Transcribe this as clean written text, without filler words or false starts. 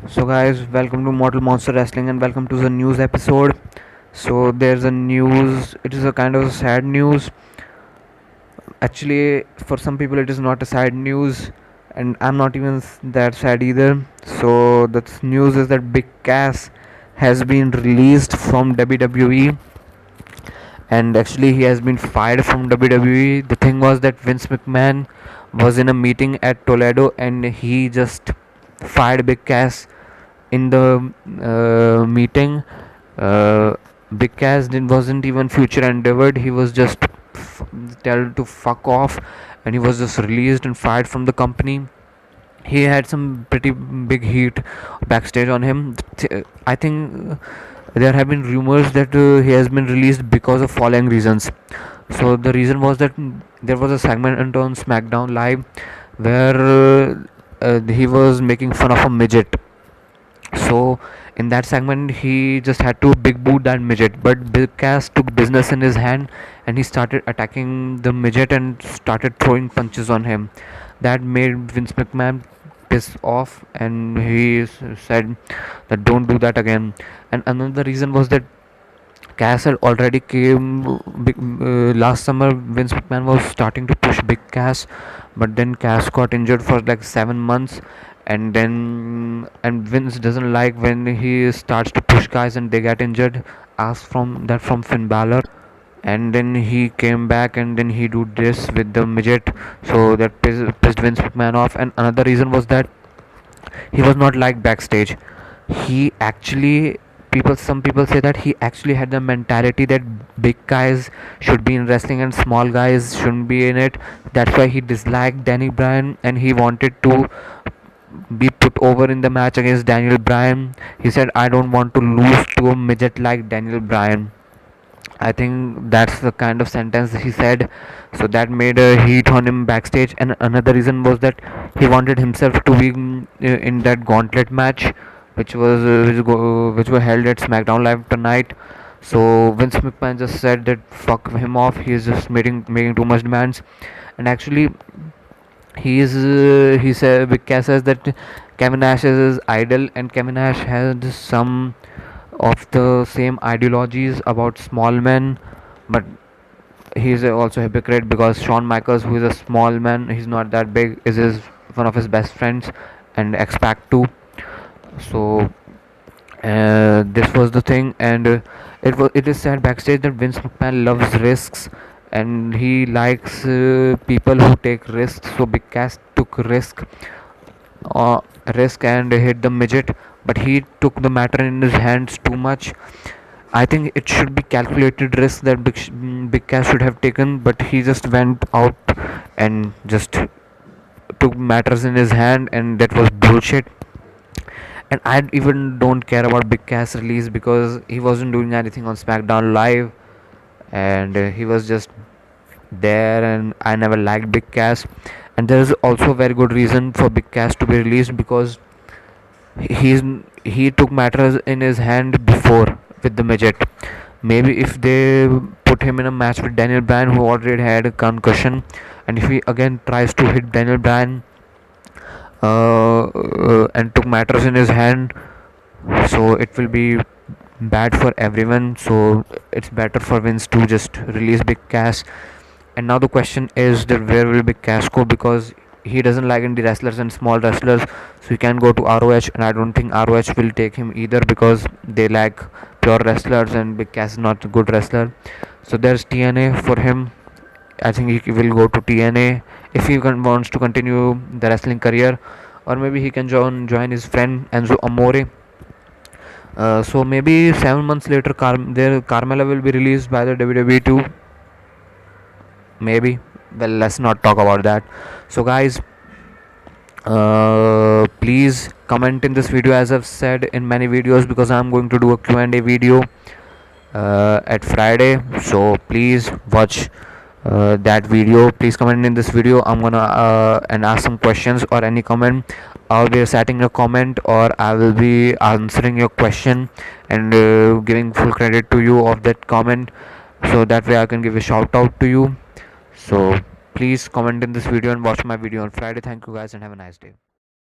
So guys, welcome to Mortal Monster Wrestling and welcome to the news episode. So there's a news, it is a kind of sad news. Actually, for some people it is not a sad news and I'm not even that sad either. So the news is that Big Cass has been released from WWE, and actually he has been fired from WWE. The thing was that Vince McMahon was in a meeting at Toledo and he just fired Big Cass in the meeting. uh, Big Cass wasn't even future endeavored. He was just told to fuck off, and he was just released and fired from the company. He had some pretty big heat backstage on him. I think there have been rumors that he has been released because of following reasons. So the reason was that there was a segment on SmackDown Live where he was making fun of a midget. So in that segment he just had to big boot that midget, but Big Cass took business in his hand and he started attacking the midget and started throwing punches on him. That made Vince McMahon piss off, and he said that don't do that again. And another reason was that Cass had already came last summer. Vince McMahon was starting to push Big Cass, but then Cass got injured for like 7 months, and Vince doesn't like when he starts to push guys and they get injured. Asked from Finn Balor, and then he came back and then he do this with the midget, so that pissed Vince McMahon off. And another reason was that he was not liked backstage. He actually, some people say that he actually had the mentality that big guys should be in wrestling and small guys shouldn't be in it. That's why he disliked Danny Bryan and he wanted to be put over in the match against Daniel Bryan. He said, I don't want to lose to a midget like Daniel Bryan. I think that's the kind of sentence he said. So that made a heat on him backstage. And another reason was that he wanted himself to be in that gauntlet match, which were held at SmackDown Live tonight. So Vince McMahon just said that fuck him off. He is just making too much demands. And actually, he said Big Cass says that Kevin Nash is his idol, and Kevin Nash has some of the same ideologies about small men, but he's also a hypocrite because Shawn Michaels, who is a small man, he's not that big, is his one of his best friends and X-Pac too. So this was the thing, and it is said backstage that Vince McMahon loves risks and he likes people who take risks. So Big Cass took uh, risk and hit the midget, but he took the matter in his hands too much. I think it should be calculated risk that Big Cass should have taken, but he just went out and just took matters in his hand, and that was bullshit. And I even don't care about Big Cass release because he wasn't doing anything on SmackDown Live, and he was just there, and I never liked Big Cass. And there is also a very good reason for Big Cass to be released because he's he took matters in his hand before with the midget. Maybe if they put him in a match with Daniel Bryan, who already had a concussion, and if he again tries to hit Daniel Bryan and took matters in his hand, so it will be bad for everyone. So it's better for Vince to just release Big Cass. And now the question is that where will Big Cass go, because he doesn't like indie wrestlers and small wrestlers, so he can go to ROH, and I don't think ROH will take him either because they like pure wrestlers and Big Cass is not a good wrestler. So there's TNA for him. I think he will go to TNA if he wants to continue the wrestling career, or maybe he can join his friend Enzo Amore. So maybe 7 months later, Carmella will be released by the WWE too. Maybe. Well, let's not talk about that. So guys, please comment in this video, as I've said in many videos, because I'm going to do a Q&A video at Friday. So please watch that video. Please comment in this video. I'm gonna and ask some questions or any comment. I'll be reciting a comment, or I will be answering your question and giving full credit to you of that comment, so that way I can give a shout out to you. So please comment in this video and watch my video on Friday. Thank you guys and have a nice day.